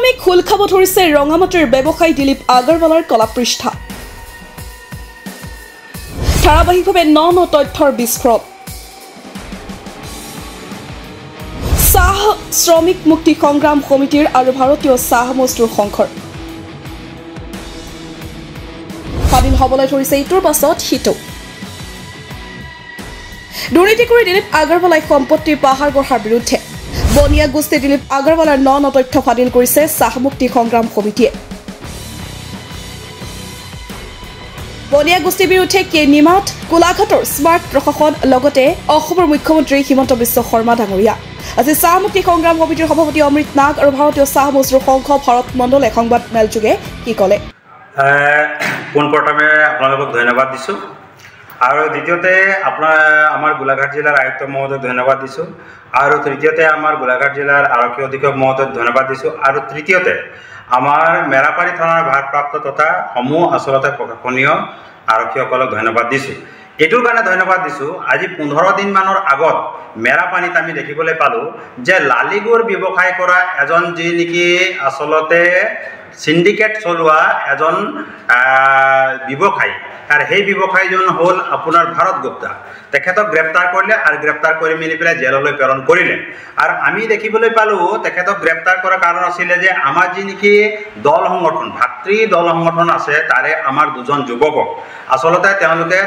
ক্ৰমে খোল খাব ধৰিছে ৰঙামাটিৰ ব্যৱসায়ী দিলীপ আগৰৱালাৰ কলাপৃষ্ঠা ধাৰাবাহিকভাৱে ন তথ্যৰ বিস্ফোৰণ চাহ শ্ৰমিক মুক্তি সংগ্ৰাম সমিতিৰ আৰু ভাৰতীয় চাহ মজদুৰ সংঘৰ স্বাধীন হ'বলৈ ধৰিছে ইটোৰ পাছত সিটো দুৰ্নীতি কৰি দিলীপ আগৰৱালাই সম্পত্তিৰ পাহাৰ গঢ়াৰ বিৰুদ্ধে বনিয়া গোষ্ঠী দিলীপ আগৰৱালাৰ ন তথ্য ফাদিল কৰিছে চাহ মুক্তি সংগ্ৰাম সমিতিয়ে বনিয়া গোষ্ঠীৰ বিৰুদ্ধে নিমাত কোলাঘাটৰ স্মাৰ্ট প্ৰশাসন লগতে অসমৰ মুখ্যমন্ত্ৰী হিমন্ত বিশ্ব শৰ্মা ডাঙৰীয়া আজি চাহ মুক্তি সংগ্ৰাম সমিতিৰ সভাপতি অমৃত নাগ আৰু ভাৰতীয় চাহ মজদুৰ সংঘ ভাৰত মণ্ডলে সংবাদ মেলযোগে কি ক'লে পোনপ্ৰথমে আপোনালোকক ধন্যবাদ দিছোঁ আৰু দ্বিতীয়তে আমাৰ গোলাঘাট জিলাৰ আয়ুক্ত মহোদয়ক ধন্যবাদ দিছোঁ আৰু তৃতীয়তে আমাৰ গোলাঘাট জিলাৰ আৰক্ষী অধীক্ষক মহোদয়ক ধন্যবাদ দিছোঁ আৰু তৃতীয়তে আমাৰ মেৰাপাৰী থানাৰ ভাৰপ্ৰাপ্ত তথা সমূহ আচলতে প্ৰশাসনীয় আৰক্ষীসকলক ধন্যবাদ দিছোঁ এইটোৰ কাৰণে ধন্যবাদ দিছোঁ আজি 15 দিনমানৰ আগত মেৰাপানীত আমি দেখিবলৈ পালোঁ যে লালিগুৰ ব্যৱসায় কৰা এজন যি নেকি আচলতে সিন্ডিকেট চলোৱা এজন ব্যৱসায়ী আৰু সেই ব্যৱসায়ীজন হ'ল আপোনাৰ ভাৰত গুপ্তা তেখেতক গ্ৰেপ্তাৰ কৰিলে আৰু গ্ৰেপ্তাৰ কৰি মিলি পেলাই জেললৈ প্ৰেৰণ কৰিলে আৰু আমি দেখিবলৈ পালোঁ তেখেতক গ্ৰেপ্তাৰ কৰাৰ কাৰণ আছিলে যে আমাৰ যি নেকি দল সংগঠন ভাতৃ দল সংগঠন আছে তাৰে আমাৰ দুজন যুৱকক আচলতে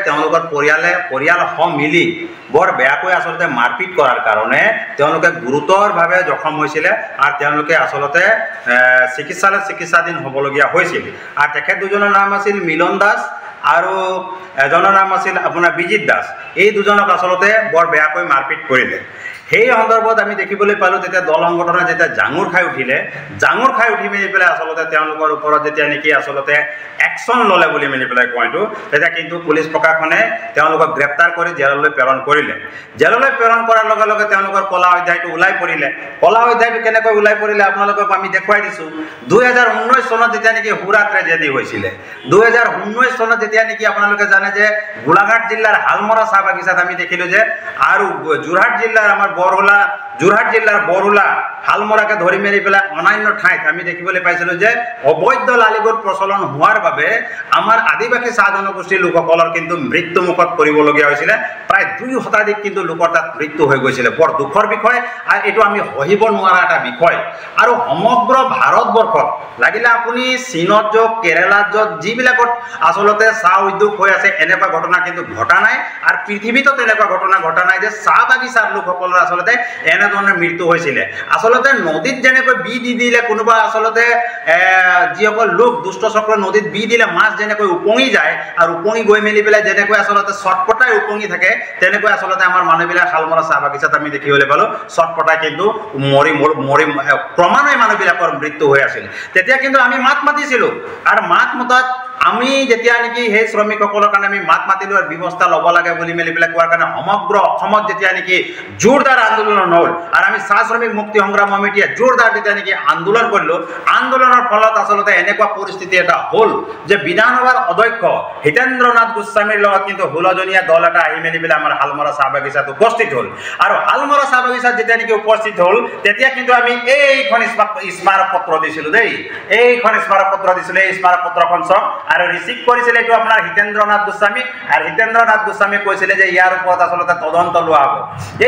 তেওঁলোকৰ পৰিয়াল মিলি বৰ বেয়াকৈ আচলতে মাৰপিট কৰাৰ কাৰণে তেওঁলোকে গুৰুতৰভাৱে জখম হৈছিলে আৰু তেওঁলোকে আচলতে চিকিৎসাধীন হ'বলগীয়া হৈছিল আৰু তেখেত দুজনৰ নাম আছিল মিলন দাস আৰু এজনৰ নাম আছিল আপোনাৰ বিজিত দাস এই দুজনক আচলতে বৰ বেয়াকৈ মাৰপিট কৰিলে সেই সন্দৰ্ভত আমি দেখিবলৈ পালোঁ তেতিয়া দল সংগঠনে যেতিয়া জাঙুৰ খাই উঠি মেলি পেলাই আচলতে তেওঁলোকৰ ওপৰত যেতিয়া নেকি আচলতে একশ্যন ল'লে বুলি মেলি পেলাই কয়টো তেতিয়া কিন্তু পুলিচ প্ৰশাসনে তেওঁলোকক গ্ৰেপ্তাৰ কৰি জেললৈ প্ৰেৰণ কৰিলে জেললৈ প্ৰেৰণ কৰাৰ লগে লগে তেওঁলোকৰ কলা অধ্যায়টো ওলাই পৰিলে কলা অধ্যায়টো কেনেকৈ ওলাই পৰিলে আপোনালোকক আমি দেখুৱাই দিছোঁ 2019 চনত যেতিয়া নেকি হুৰা ট্ৰেজেডি হৈছিলে 2019 চনত যেতিয়া নেকি আপোনালোকে জানে যে গোলাঘাট জিলাৰ হালমৰা চাহ বাগিচাত আমি দেখিলোঁ যে আৰু যোৰহাট জিলাৰ আমাৰ যোৰহাট জিলাৰ বৰহুলা হালমৰাকে ধৰি মেলি পেলাই অন্যান্য ঠাইত আমি দেখিবলৈ পাইছিলোঁ যে অবৈধ লালিগুৰ প্ৰচলন হোৱাৰ বাবে আমাৰ আদিবাসী চাহ জনগোষ্ঠীৰ লোকসকলৰ কিন্তু মৃত্যুমুখত পৰিবলগীয়া হৈছিলে প্ৰায় 2 শতাধিক কিন্তু লোকৰ তাত মৃত্যু হৈ গৈছিলে বৰ দুখৰ বিষয় আৰু এইটো আমি সহিব নোৱাৰা এটা বিষয় আৰু সমগ্ৰ ভাৰতবৰ্ষত লাগিলে আপুনি চীনত যাওক কেৰেলাত যাওক যিবিলাকত আচলতে চাহ উদ্যোগ হৈ আছে এনেকুৱা ঘটনা কিন্তু ঘটা নাই আৰু পৃথিৱীতো তেনেকুৱা ঘটনা ঘটা নাই যে চাহ বাগিচাৰ লোকসকলৰ আচলতে এনেধৰণৰ মৃত্যু হৈছিলে আচলতে নদীত যেনেকৈ বি দি দিলে কোনোবা আচলতে যিসকল লোক দুষ্ট চক্ৰ নদীত বি দিলে মাছ যেনেকৈ উপঙি যায় আৰু উপঙি গৈ মেলি পেলাই যেনেকৈ আচলতে চটপটাই উপঙি থাকে তেনেকৈ আচলতে আমাৰ মানুহবিলাক হালমৰা চাহ বাগিচাত আমি দেখিবলৈ পালোঁ চটপটাই কিন্তু মৰি ক্ৰমান্বয়ে মানুহবিলাকৰ মৃত্যু হৈ আছিল তেতিয়া কিন্তু আমি মাত মাতিছিলোঁ আৰু মাত মতাত আমি যেতিয়া নেকি সেই শ্ৰমিকসকলৰ কাৰণে আমি মাত মাতিলোঁ আৰু ব্যৱস্থা ল'ব লাগে বুলি মেলি পেলাই কোৱাৰ কাৰণে সমগ্ৰ অসমত যেতিয়া নেকি জোৰদাৰ আন্দোলন হ'ল আৰু আমি চাহ শ্ৰমিক মুক্তি সংগ্ৰাম সমিতিয়ে জোৰদাৰ যেতিয়া নেকি আন্দোলন কৰিলোঁ আন্দোলনৰ ফলত আচলতে এনেকুৱা পৰিস্থিতি এটা হ'ল যে বিধানসভাৰ অধ্যক্ষ হিতেন্দ্ৰ নাথ গোস্বামীৰ লগত কিন্তু 16জনীয়া দল এটা আহি মেলি পেলাই আমাৰ হালমৰা চাহ বাগিচাত উপস্থিত হ'ল আৰু হালমৰা চাহ বাগিচাত যেতিয়া নেকি উপস্থিত হ'ল তেতিয়া কিন্তু আমি এইখন স্মাৰক পত্ৰ দিছিলোঁ দেই এইখন স্মাৰক পত্ৰ দিছিলোঁ এই স্মাৰক পত্ৰখন চাওক আৰু ৰিচিভ কৰিছিলে এইটো আপোনাৰ হিতেন্দ্ৰ নাথ গোস্বামী আৰু হিতেন্দ্ৰ নাথ গোস্বামী কৈছিলে যে ইয়াৰ ওপৰত আচলতে তদন্ত লোৱা হ'ব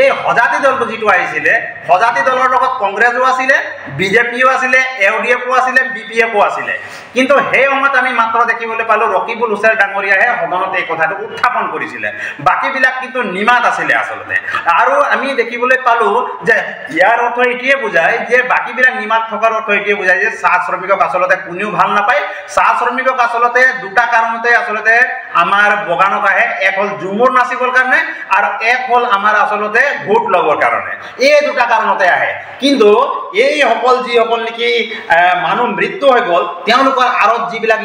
এই সজাতি দলটো যিটো আহিছিলে সজাতি দলৰ লগত কংগ্ৰেছো আছিলে বিজেপিও আছিলে ইউডিএফও আছিলে বিপিএফও আছিলে কিন্তু সেই সময়ত আমি মাত্ৰ দেখিবলৈ পালোঁ ৰকিবুল হুছেইন ডাঙৰীয়াহে সদনত এই কথাটো উত্থাপন কৰিছিলে বাকীবিলাক কিন্তু নিমাত আছিলে আচলতে আৰু আমি দেখিবলৈ পালোঁ যে ইয়াৰ অৰ্থ এইটোৱে বুজায় যে বাকীবিলাক নিমাত থকাৰ অৰ্থ এইটোৱে বুজায় যে চাহ শ্ৰমিকক আচলতে কোনেও ভাল নাপায় চাহ শ্ৰমিকক আচলতে দুটা কাৰণতে আচলতে আমাৰ বগানত আহে এক হ'ল ঝুমুৰ নাচিবৰ কাৰণে আৰু এক হ'ল আমাৰ আচলতে ভোট ল'বৰ কাৰণে এই দুটা কাৰণতে আহে কিন্তু এইসকল যিসকল নেকি মানুহ মৃত্যু হৈ গ'ল তেওঁলোকৰ আঁৰত যিবিলাক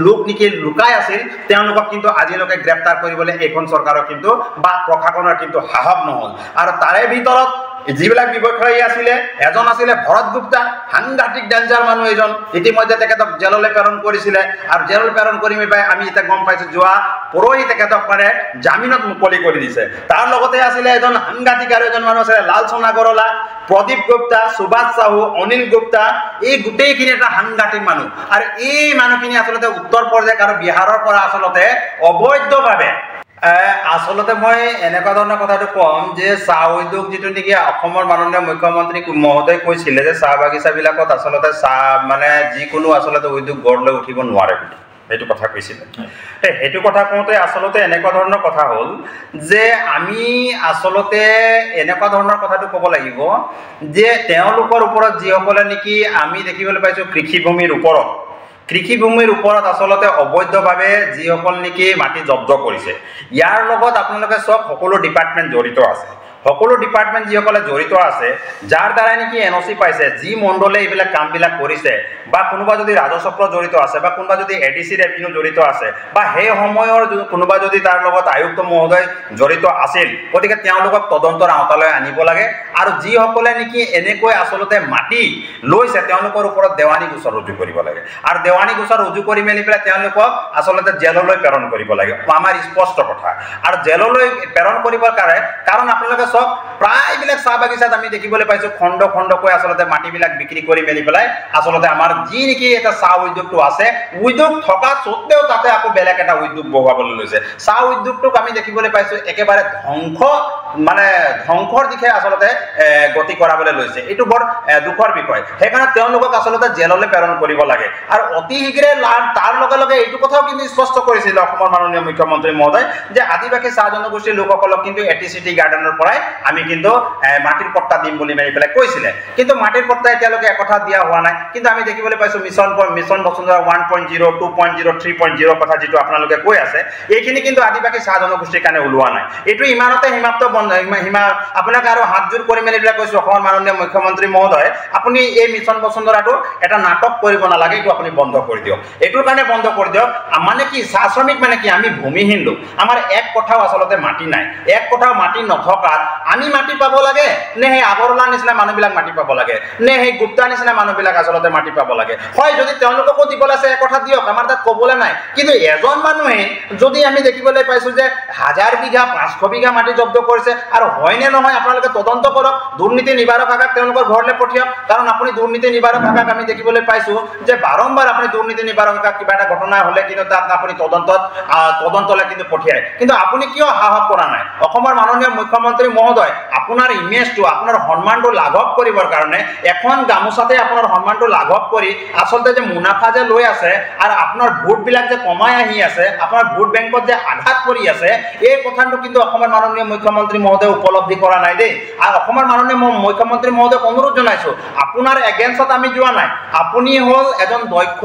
লোক নেকি লুকাই আছিল তেওঁলোকক কিন্তু আজিলৈকে গ্ৰেপ্তাৰ কৰিবলৈ এইখন চৰকাৰৰ কিন্তু বা প্ৰশাসনৰ কিন্তু সাহস নহ'ল আৰু তাৰে ভিতৰত যিবিলাক ব্যৱসায়ী আছিলে এজন আছিলে ভৰত গুপ্তা সাংঘাতিক ডেঞ্জাৰ মানুহ এজন ইতিমধ্যে তেখেতক জেললৈ প্ৰেৰণ কৰিছিলে আৰু জেললৈ প্ৰেৰণ কৰি আমি এতিয়া গম পাইছোঁ যোৱা পৰহি তেখেতক মানে জামিনত মুকলি কৰি দিছে তাৰ লগতে আছিলে এজন সাংঘাতিক আৰু এজন মানুহ আছিলে লালচন আগৰৱালা প্ৰদীপ গুপ্তা সুভাষ সাহু অনিল গুপ্তা এই গোটেইখিনি এটা সাংঘাতিক মানুহ আৰু এই মানুহখিনি আচলতে উত্তৰ প্ৰদেশ আৰু বিহাৰৰ পৰা আচলতে অবৈধভাৱে আসলতে মই এনেকুৱা ধৰণৰ কথাটো কম যে চাহ উদ্যোগ যিটো নেকি অসমৰ মাননীয় মুখ্যমন্ত্ৰী মহোদয় কৈছিলে যে চাহ বাগিচাবিলাকত আচলতে চাহ মানে যিকোনো আচলতে উদ্যোগ গঢ় লৈ উঠিব নোৱাৰে বুলি সেইটো কথা কৈছিলে সেইটো কথা কওঁতে আচলতে এনেকুৱা ধৰণৰ কথা হ'ল যে আমি আচলতে এনেকুৱা ধৰণৰ কথাটো ক'ব লাগিব যে তেওঁলোকৰ ওপৰত যিসকলে নেকি আমি দেখিবলৈ পাইছোঁ কৃষিভূমিৰ ওপৰত আচলতে অবৈধভাৱে যিসকল নেকি মাটি জব্দ কৰিছে ইয়াৰ লগত আপোনালোকে চব সকলো ডিপাৰ্টমেণ্ট জড়িত আছে সকলো ডিপাৰ্টমেণ্ট যিসকলে জড়িত আছে যাৰ দ্বাৰাই নেকি এনঅ'চি পাইছে যি মণ্ডলে এইবিলাক কামবিলাক কৰিছে বা কোনোবা যদি ৰাজচক্ৰ জড়িত আছে বা কোনোবা যদি এডিচি ৰেভিনিউ জড়িত আছে বা সেই সময়ৰ কোনোবা যদি তাৰ লগত আয়ুক্ত মহোদয় জড়িত আছিল গতিকে তেওঁলোকক তদন্তৰ আওতালৈ আনিব লাগে আৰু যিসকলে নেকি এনেকৈ আচলতে মাটি লৈছে তেওঁলোকৰ ওপৰত দেৱানী গোচৰ ৰুজু কৰিব লাগে আৰু দেৱানী গোচৰ ৰুজু কৰি মেলি পেলাই তেওঁলোকক আচলতে জেললৈ প্ৰেৰণ কৰিব লাগে আমাৰ স্পষ্ট কথা আৰু জেললৈ প্ৰেৰণ কৰিবৰ কাৰণ আপোনালোকে চব প্ৰায়বিলাক চাহ বাগিচাত আমি দেখিবলৈ পাইছোঁ খণ্ড খণ্ডকৈ আচলতে মাটিবিলাক বিক্ৰী কৰি মেলি পেলাই আচলতে আমাৰ যি নেকি এটা চাহ উদ্যোগটো আছে উদ্যোগ থকা স্বত্তেও তাতে আকৌ বেলেগ এটা উদ্যোগ বহুৱাবলৈ লৈছে চাহ উদ্যোগটোক আমি দেখিবলৈ পাইছোঁ একেবাৰে ধ্বংসৰ দিশে আচলতে গতি কৰাবলৈ লৈছে এইটো বৰ দুখৰ বিষয় সেইকাৰণে তেওঁলোকক আচলতে জেললৈ প্ৰেৰণ কৰিব লাগে আৰু অতি শীঘ্ৰে তাৰ লগে লগে এইটো কথাও কিন্তু স্পষ্ট কৰিছিল অসমৰ মাননীয় মুখ্যমন্ত্ৰী মহোদয় যে আদিবাসী চাহ জনগোষ্ঠীৰ লোকসকলক কিন্তু এটিচিটি গাৰ্ডেনৰ পৰাই আমি কিন্তু মাটিৰ পট্টা দিম বুলি মাৰি পেলাই কৈছিলে কিন্তু মাটিৰ পট্টা এতিয়ালৈকে একথা দিয়া হোৱা নাই কিন্তু আমি দেখিবলৈ পাইছোঁ মিছন বসুন্ধৰা 1.0 2.0 3.0 কথা যিটো আপোনালোকে কৈ আছে এইখিনি কিন্তু আদিবাসী চাহ জনগোষ্ঠীৰ কাৰণে ওলোৱা নাই এইটো ইমানতে সীমাপ্ত আপোনালোকে আৰু হাতযোৰ কৰি মেলি পেলাই কৈছোঁ অসমৰ মাননীয় মুখ্যমন্ত্ৰী মহোদয় আপুনি এই মিছন বসুন্ধৰাটো এটা নাটক কৰিব নালাগে এইটো আপুনি বন্ধ কৰি দিয়ক এইটোৰ কাৰণে বন্ধ কৰি দিয়ক মানে কি চাহ শ্ৰমিক মানে কি আমি ভূমিহীন লোক আমাৰ এক কথাও আচলতে মাটি নাই এক কথাও মাটি নথকাত আমি মাটি পাব লাগে নে সেই আগৰৱালা নিচিনা মানুহবিলাক মাটি পাব লাগে নে সেই গুপ্তা নিচিনা মানুহবিলাক আচলতে মাটি পাব লাগে হয় যদি তেওঁলোককো দিবলৈ আছে এক কথা দিয়ক আমাৰ তাত ক'বলৈ নাই কিন্তু এজন মানুহে যদি আমি দেখিবলৈ পাইছোঁ যে 1000 বিঘা 500 বিঘা মাটি জব্দ কৰিছে আৰু হয়নে নহয় আপোনালোকে তদন্ত কৰক দুৰ্নীতি নিবাৰক শাখাক তেওঁলোকৰ ঘৰলৈ পঠিয়াওক কাৰণ আপুনি দুৰ্নীতি নিবাৰক শাখাক আমি দেখিবলৈ পাইছোঁ যে বাৰম্বাৰ আপুনি দুৰ্নীতি নিবাৰক শাখাক কিবা এটা ঘটনা হ'লে কিন্তু তাত আপুনি তদন্তলৈ কিন্তু পঠিয়ায় কিন্তু আপুনি কিয় সাহস কৰা নাই অসমৰ মাননীয় মুখ্যমন্ত্ৰী মহোদয় আপোনাৰ ইমেজটো আপোনাৰ সন্মানটো লাঘৱ কৰিবৰ কাৰণে এখন গামোচাতে আপোনাৰ সন্মানটো লাঘৱ কৰি আচলতে যে মুনাফা যে লৈ আছে আৰু আপোনাৰ ভোটবিলাক যে কমাই আহি আছে আপোনাৰ ভোট বেংকত যে আঘাত কৰি আছে এই কথাটো কিন্তু অসমৰ মাননীয় মুখ্যমন্ত্ৰী মহোদয় উপলব্ধি কৰা নাই দেই আৰু অসমৰ মাননীয় মুখ্যমন্ত্ৰী মহোদয়ক অনুৰোধ জনাইছোঁ আপোনাৰ এগেইনষ্টত আমি যোৱা নাই আপুনি হ'ল এজন দক্ষ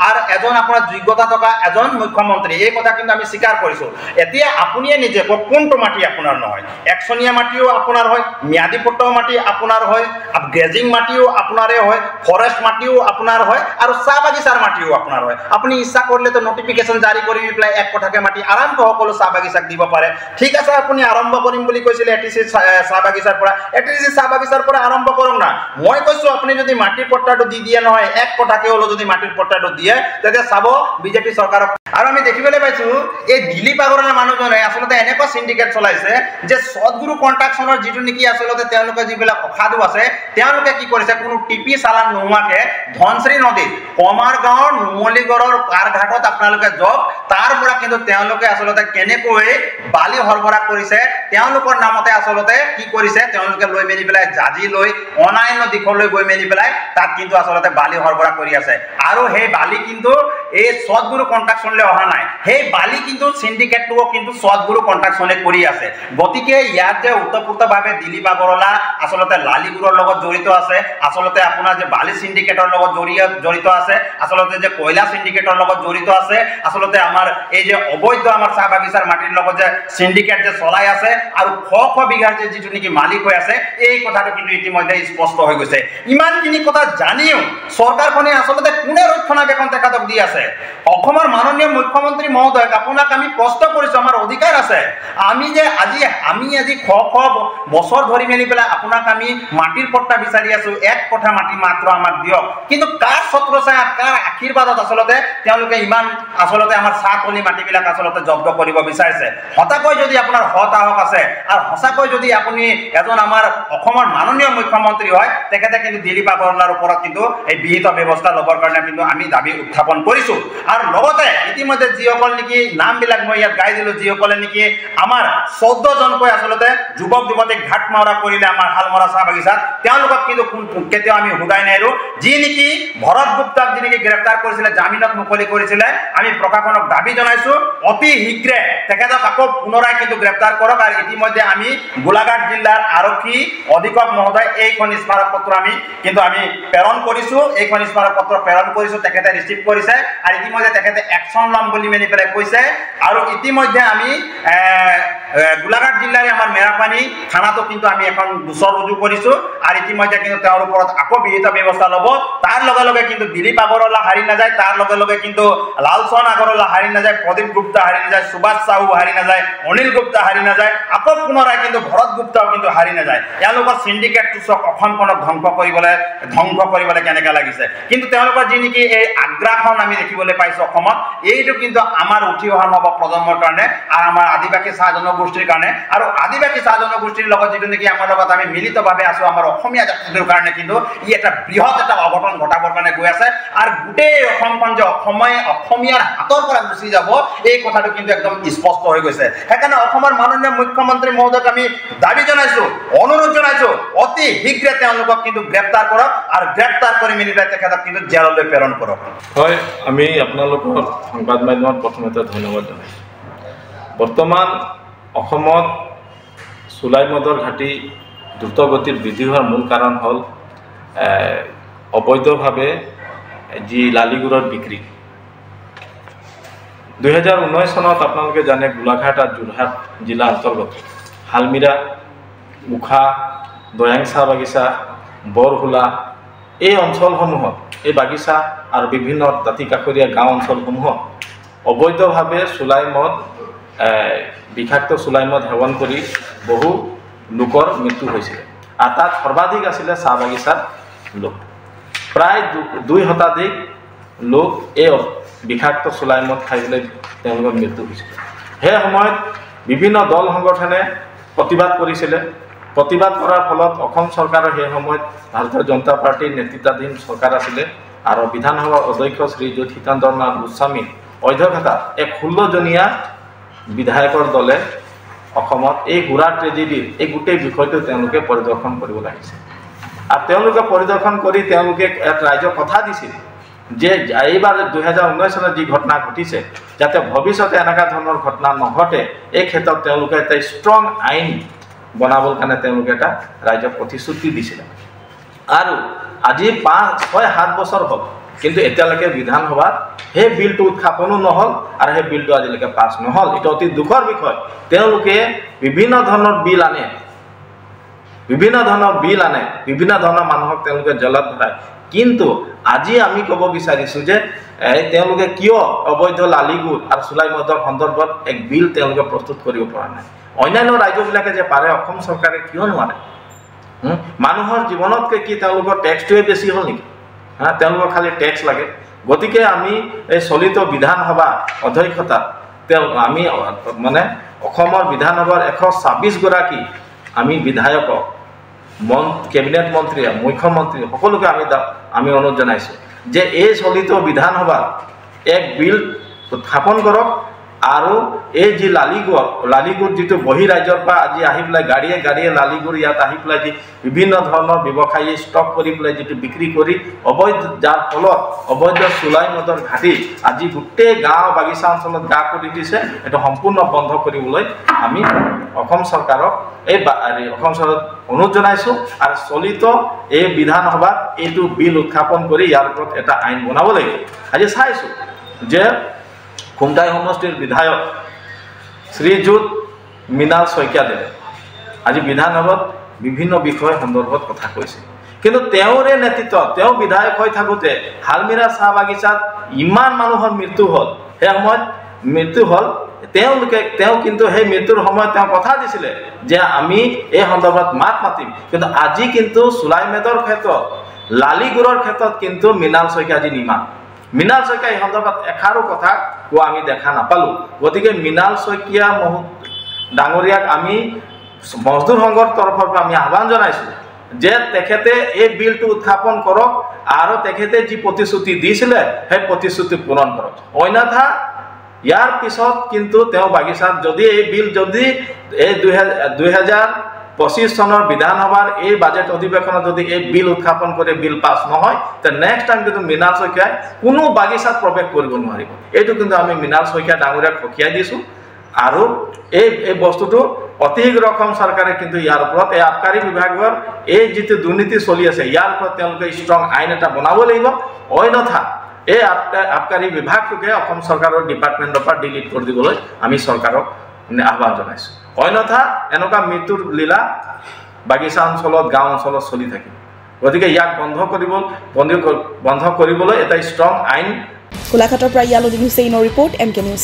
আৰু এজন আপোনাৰ যোগ্যতা থকা এজন মুখ্যমন্ত্ৰী এই কথা কিন্তু আমি স্বীকাৰ কৰিছোঁ এতিয়া আপুনিয়ে নিজে কোনটো মাটি আপোনাৰ নহয় একচনীয়া মাটিও আপোনাৰ হয় ম্যাদী পট্টাও মাটি আপোনাৰ হয় গ্ৰেজিং মাটিও আপোনাৰে হয় ফৰেষ্ট মাটিও আপোনাৰ হয় আৰু চাহ বাগিচাৰ মাটিও আপোনাৰ হয় আপুনি ইচ্ছা কৰিলে তো নটিফিকেশ্যন জাৰি কৰি পেলাই এক কঠাকে মাটি আৰামকৈ সকলো চাহ বাগিচাক দিব পাৰে ঠিক আছে আপুনি আৰম্ভ কৰিম বুলি কৈছিলে এটিচি চাহ বাগিচাৰ পৰা আৰম্ভ কৰক না মই কৈছোঁ আপুনি যদি মাটিৰ পট্টাটো দি দিয়ে নহয় এক কঠাকে হ'লেও যদি মাটিৰ পট্টাটো দিয়ে তেতিয়া চাব বিজেপি চৰকাৰক আৰু আমি দেখিবলৈ পাইছোঁ এই দিলীপ আগৰৱালা মানুহজনে আচলতে এনেকুৱা সিন্ডিকেট চলাইছে যে সদগুৰু কন্ট্ৰাকশ্যনৰ যিটো নেকি আচলতে তেওঁলোকে যিবিলাক অসাধু আছে তেওঁলোকে কি কৰিছে কোনো টিপি চালান নোহোৱাকৈ ধনশ্ৰী নদীত কমাৰ গাঁৱৰ নুমলীগড়ৰ পাৰঘাটত আপোনালোকে যাওক তাৰ পৰা কিন্তু তেওঁলোকে আচলতে কেনেকৈ বালি সৰবৰাহ কৰিছে তেওঁলোকৰ নামতে আচলতে কি কৰিছে তেওঁলোকে লৈ মেলি পেলাই জাজি লৈ অনান্য দিশলৈ গৈ মেলি পেলাই তাত কিন্তু আচলতে বালি সৰবৰাহ কৰি আছে আৰু সেই বালি কিন্তু এই সদগুৰু কন্ট্ৰাকশ্যনলৈ অহা নাই সেই বালি কিন্তু সিন্ডিকেটটোও কিন্তু সদগুৰু কন্ট্ৰাকশ্যনে কৰি আছে গতিকে ইয়াত যে উত্তৰপূৰ্তভাৱে দিলীপ আগৰৱালা আচলতে লালিগুৰৰ লগত জড়িত আছে আচলতে আপোনাৰ যে বালি সিন্ডিকেটৰ লগত জড়িত আছে আচলতে যে কয়লা সিন্ডিকেটৰ লগত জড়িত আছে আচলতে আমাৰ এই যে অবৈধ আমাৰ চাহ বাগিচাৰ মাটিৰ লগত যে সিন্ডিকেট যে চলাই আছে আৰু শ বিঘাৰ যে যিটো নেকি মালিক হৈ আছে এই কথাটো কিন্তু ইতিমধ্যে স্পষ্ট হৈ গৈছে ইমানখিনি কথা জানিও চৰকাৰখনে আচলতে কোনে ৰক্ষণাবেক্ষণ তেখেতক দি আছে অসমৰ মাননীয় মুখ্যমন্ত্ৰী মহোদয় আপোনাক আমি প্ৰশ্ন কৰিছোঁ আমাৰ অধিকাৰ আছে আমি আজি শ বছৰ ধৰি মেলি পেলাই আপোনাক আমি মাটিৰ পট্টা বিচাৰি আছো এক কঠা মাটি মাত্ৰ আমাক দিয়ক কিন্তু কাৰ ছত্ৰছায়াত কাৰ আশীৰ্বাদত আচলতে তেওঁলোকে ইমান আচলতে আমাৰ চাহতলি মাটিবিলাক আচলতে জব্দ কৰিব বিচাৰিছে হঠাকৈ যদি আপোনাৰ হতাহক আছে আৰু সঁচাকৈ যদি আপুনি এজন আমাৰ অসমৰ মাননীয় মুখ্যমন্ত্ৰী হয় তেখেতে কিন্তু দিলীপ আগৰৱালাৰ ওপৰত কিন্তু এই বিহিত ব্যৱস্থা ল'বৰ কাৰণে কিন্তু আমি দাবী উত্থাপন কৰিছোঁ আৰু লগতে ইতিমধ্যে যিসকল নেকি নামবিলাক মই ইয়াত গাই দিলোঁ যিসকলে নেকি আমাৰ 14 জনকৈ আচলতে যুৱক যুৱতীক ঘাট মাৰা কৰিলে আমাৰ হালমৰা চাহ বাগিচাত তেওঁলোকক কিন্তু কেতিয়াও আমি হুদাই নেৰো যি নেকি ভৰত গুপ্তাক যি নেকি গ্ৰেপ্তাৰ কৰিছিলে জামিনত মুকলি কৰিছিলে আমি প্ৰশাসনক দাবী জনাইছোঁ অতি শীঘ্ৰে তেখেতক আকৌ পুনৰাই কিন্তু গ্ৰেপ্তাৰ কৰক আৰু ইতিমধ্যে আমি গোলাঘাট জিলাৰ আৰক্ষী অধীক্ষক মহোদয় এইখন স্মাৰক পত্ৰ আমি প্ৰেৰণ কৰিছোঁ এইখন স্মাৰক পত্ৰ প্ৰেৰণ কৰিছোঁ তেখেতে ৰিচিভ কৰিছে আৰু ইতিমধ্যে তেখেতে একশ্যন ল'ম বুলি মেলি পেলাই কৈছে আৰু ইতিমধ্যে আমি গোলাঘাট জিলাৰ আমাৰ মেৰাপানী থানাতো কিন্তু আমি এখন গোচৰ ৰুজু কৰিছোঁ আৰু ইতিমধ্যে কিন্তু তেওঁৰ ওপৰত আকৌ বিহিত ব্যৱস্থা ল'ব তাৰ লগে লগে কিন্তু দিলীপ আগৰৱালা হাৰি নাযায় তাৰ লগে লগে কিন্তু লালচন আগৰৱালা হাৰি নাযায় প্ৰদীপ গুপ্তা হাৰি নাযায় সুভাষ চাহু হাৰি নাযায় অনিল গুপ্তা হাৰি নাযায় আকৌ পুনৰাই কিন্তু ভৰত গুপ্তাও কিন্তু হাৰি নাযায় তেওঁলোকৰ চিণ্ডিকেটটো চক অসমখনক ধ্বংস কৰিবলৈ কেনেকৈ লাগিছে কিন্তু তেওঁলোকৰ যি নেকি এই আগ্ৰাসন আমি দেখিবলৈ পাইছোঁ অসমত এইটো কিন্তু আমাৰ উঠি অহা নৱ প্ৰজন্মৰ কাৰণে আৰু আমাৰ আদিবাসী চাহ জনগোষ্ঠীৰ কাৰণে আৰু আদিবাসী চাহ জনগোষ্ঠীৰ লগত যিটো নেকি আমাৰ লগত আমি মিলিতভাৱে আছোঁ আমাৰ অসমীয়া জাতিটোৰ কাৰণে কিন্তু ই এটা বৃহৎ এটা অঘটন ঘটাবৰ কাৰণে গৈ আছে আৰু গোটেই অসমখন যে অসমীয়াৰ হাতৰ পৰা গুচি যাব এই কথাটো কিন্তু একদম স্পষ্ট হৈ গৈছে সেইকাৰণে অসমৰ মাননীয় মুখ্যমন্ত্ৰী মহোদয়ক আমি দাবী জনাইছোঁ অনুৰোধ জনাইছোঁ অতি শীঘ্ৰে তেওঁলোকক কিন্তু গ্ৰেপ্তাৰ কৰক আৰু গ্ৰেপ্তাৰ কৰি মেলি তেখেতক কিন্তু জেললৈ প্ৰেৰণ কৰক হয় আমি আপোনালোকৰ সংবাদ মাধ্যমত প্ৰথমতে ধন্যবাদ জনাইছোঁ বৰ্তমান অসমত চুলাই মদৰ ঘাটি দ্ৰুতগতিত বৃদ্ধি হোৱাৰ মূল কাৰণ হ'ল অবৈধভাৱে যি লালিগুড়ৰ বিক্ৰী 2019 চনত আপোনালোকে জানে গোলাঘাট আৰু যোৰহাট জিলা অন্তৰ্গত হালমিৰা মুখা দয়াং চাহ বাগিচা বৰহোলা এই অঞ্চলসমূহত এই বাগিচা আৰু বিভিন্ন দাঁতি কাষৰীয়া গাঁও অঞ্চলসমূহত অবৈধভাৱে চুলাই মদ বিষাক্ত চুলাই মদ সেৱন কৰি বহু লোকৰ মৃত্যু হৈছিল আৰু তাত সৰ্বাধিক আছিলে চাহ বাগিচাৰ লোক প্ৰায় 2 শতাধিক লোক এই বিষাক্ত চুলাই মদ খাই পেলাই তেওঁলোকৰ মৃত্যু হৈছিল সেই সময়ত বিভিন্ন দল সংগঠনে প্ৰতিবাদ কৰিছিলে প্ৰতিবাদ কৰাৰ ফলত অসম চৰকাৰৰ সেই সময়ত ভাৰতীয় জনতা পাৰ্টিৰ নেতৃত্বাধীন চৰকাৰ আছিলে আৰু বিধানসভাৰ অধ্যক্ষ শ্ৰীযুত হিতেন্দ্ৰ নাথ গোস্বামী অধ্যক্ষতাত এক 16জনীয়া বিধায়কৰ দলে অসমত এই হুৰা ট্ৰেজেডিৰ এই গোটেই বিষয়টো তেওঁলোকে পৰিদৰ্শন কৰিব লাগিছে আৰু তেওঁলোকে পৰিদৰ্শন কৰি তেওঁলোকে এক ৰাজ্যক কথা দিছিল যে এইবাৰ 2019 চনত যি ঘটনা ঘটিছে যাতে ভৱিষ্যতে এনেকুৱা ধৰণৰ ঘটনা নঘটে এই ক্ষেত্ৰত তেওঁলোকে এটা ষ্ট্ৰং আইন বনাবৰ কাৰণে তেওঁলোকে এটা ৰাজ্যক প্ৰতিশ্ৰুতি দিছিলে আৰু আজি 5-7 বছৰ হ'ল কিন্তু এতিয়ালৈকে বিধানসভাত সেই বিলটো উত্থাপনো নহ'ল আৰু সেই বিলটো আজিলৈকে পাছ নহ'ল এটা অতি দুখৰ বিষয় তেওঁলোকে বিভিন্ন ধৰণৰ বিল আনে বিভিন্ন ধৰণৰ মানুহক তেওঁলোকে জেলত ভৰাই কিন্তু আজি আমি ক'ব বিচাৰিছোঁ যে তেওঁলোকে কিয় অবৈধ লালিগুড় আৰু চুলাই মদৰ সন্দৰ্ভত এক বিল তেওঁলোকে প্ৰস্তুত কৰিব পৰা নাই অন্যান্য ৰাজ্যবিলাকে যে পাৰে অসম চৰকাৰে কিয় নোৱাৰে মানুহৰ জীৱনতকৈ কি তেওঁলোকৰ টেক্সটোৱে বেছি হ'ল নেকি তেওঁলোকৰ খালি টেক্স লাগে গতিকে আমি এই চলিত বিধানসভা অধ্যক্ষতাত আমি মানে অসমৰ বিধানসভাৰ 126 গৰাকী আমি বিধায়কক কেবিনেট মন্ত্ৰী মুখ্যমন্ত্ৰী সকলোকে আমি অনুৰোধ জনাইছোঁ যে এই চলিত বিধানসভাত এক বিল উত্থাপন কৰক আৰু এই যি লালিগুড় যিটো বহি ৰাজ্যৰ পৰা আজি আহি পেলাই গাড়ীয়ে লালিগুড় ইয়াত আহি পেলাই যি বিভিন্ন ধৰণৰ ব্যৱসায়ী ষ্টক কৰি পেলাই যিটো বিক্ৰী কৰি যাৰ ফলত অবৈধ চুলাই মদৰ ঘাটি আজি গোটেই গাঁও বাগিচা অঞ্চলত গা কৰি দিছে এইটো সম্পূৰ্ণ বন্ধ কৰিবলৈ আমি অসম চৰকাৰক অসম চৰকাৰক অনুৰোধ জনাইছোঁ আৰু চলিত এই বিধানসভাত এইটো বিল উত্থাপন কৰি ইয়াৰ ওপৰত এটা আইন বনাব লাগিব আজি চাইছোঁ যে খুমটাই সমষ্টিৰ বিধায়ক শ্ৰীযুত মৃণাল শইকীয়াদেৱে আজি বিধানসভাত বিভিন্ন বিষয় সন্দৰ্ভত কথা কৈছে কিন্তু তেওঁৰে নেতৃত্বত তেওঁ বিধায়ক হৈ থাকোঁতে হালমিৰা চাহ বাগিচাত ইমান মানুহৰ মৃত্যু হ'ল সেই সময়ত মৃত্যু হ'ল তেওঁ কিন্তু সেই মৃত্যুৰ সময়ত তেওঁ কথা দিছিলে যে আমি এই সন্দৰ্ভত মাত মাতিম কিন্তু আজি কিন্তু চুলাইমেদৰ ক্ষেত্ৰত লালিগুৰৰ ক্ষেত্ৰত কিন্তু মৃণাল শইকীয়া আজি নিমা মৃণাল শইকীয়া এই সন্দৰ্ভত এষাৰো কথা কোৱা আমি দেখা নাপালোঁ গতিকে মৃণাল শইকীয়া ডাঙৰীয়াক আমি মজদুৰ সংঘৰ তৰফৰ পৰা আমি আহ্বান জনাইছোঁ যে তেখেতে এই বিলটো উত্থাপন কৰক আৰু তেখেতে যি প্ৰতিশ্ৰুতি দিছিলে সেই প্ৰতিশ্ৰুতি পূৰণ কৰক অন্যথা ইয়াৰ পিছত কিন্তু তেওঁ বাগিচাত যদি এই বিল যদি এই 2025 চনৰ বিধানসভাৰ এই বাজেট অধিৱেশনত যদি এই বিল উত্থাপন কৰি বিল পাছ নহয় তে নেক্সট টাইম কিন্তু মৃণাল শইকীয়াই কোনো বাগিচাত প্ৰৱেশ কৰিব নোৱাৰিব এইটো কিন্তু আমি মৃণাল শইকীয়া ডাঙৰীয়াক সকিয়াই দিছোঁ আৰু এই বস্তুটো অতি শীঘ্ৰ অসম চৰকাৰে কিন্তু ইয়াৰ ওপৰত এই আবকাৰী বিভাগৰ এই যিটো দুৰ্নীতি চলি আছে ইয়াৰ ওপৰত তেওঁলোকে ষ্ট্ৰং আইন এটা বনাব লাগিব অন্যথা এই আবকাৰী বিভাগটোকে অসম চৰকাৰৰ ডিপাৰ্টমেণ্টৰ পৰা ডিলিট কৰি দিবলৈ আমি চৰকাৰক আহ্বান জনাইছোঁ অন্যথা এনেকুৱা মৃত্যুৰ লীলা বাগিচা অঞ্চলত গাঁও অঞ্চলত চলি থাকিব গতিকে ইয়াক বন্ধ কৰিবলৈ এটা ষ্ট্ৰং আইন গোলাঘাটৰ পৰা ইয়ালুদ্দিন হুছেইনৰ ৰিপৰ্ট MK নিউজ